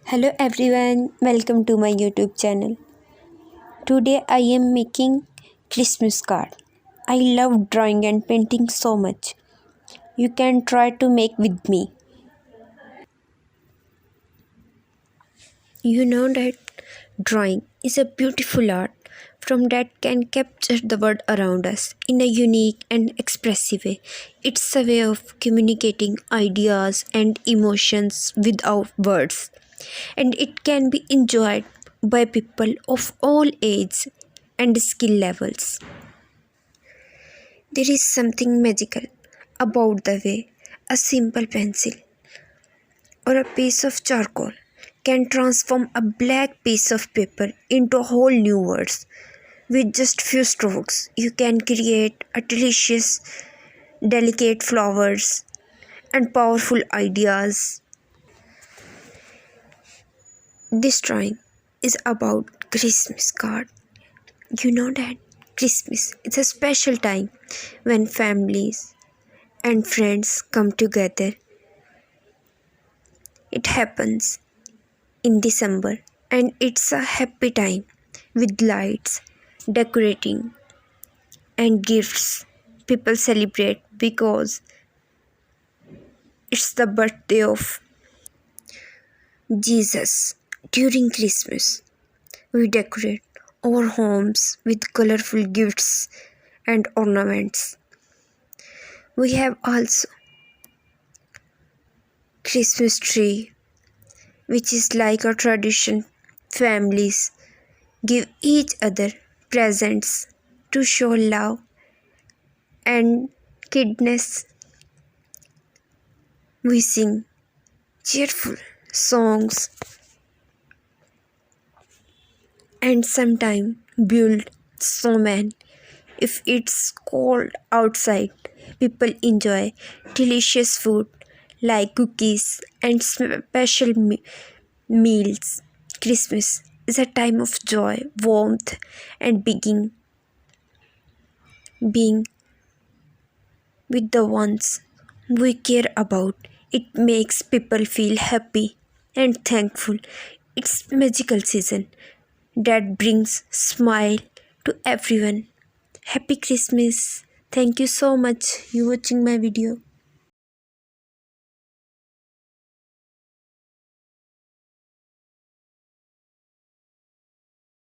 Hello everyone, welcome to my YouTube channel. Today I am making Christmas card. I love drawing and painting so much. You can try to make with me. You know that drawing is a beautiful art from that can capture the world around us in a unique and expressive way. It's a way of communicating ideas and emotions without words, and it can be enjoyed by people of all ages and skill levels. There is something magical about the way a simple pencil or a piece of charcoal can transform a black piece of paper into a whole new world. With just few strokes, you can create a delicious, delicate flowers and powerful ideas. This drawing is about Christmas card. You know that Christmas is a special time when families and friends come together. It happens in December and it's a happy time with lights, decorating, and gifts. People celebrate because it's the birthday of Jesus. During Christmas, we decorate our homes with colorful gifts and ornaments. We have also Christmas tree, which is like a tradition. Families give each other presents to show love and kindness. We sing cheerful songs and sometimes build snowman. If it's cold outside, people enjoy delicious food like cookies and special meals. Christmas is a time of joy, warmth, and being with the ones we care about. It makes people feel happy and thankful. It's magical season that brings smile to everyone. Happy Christmas. Thank you so much you watching my video.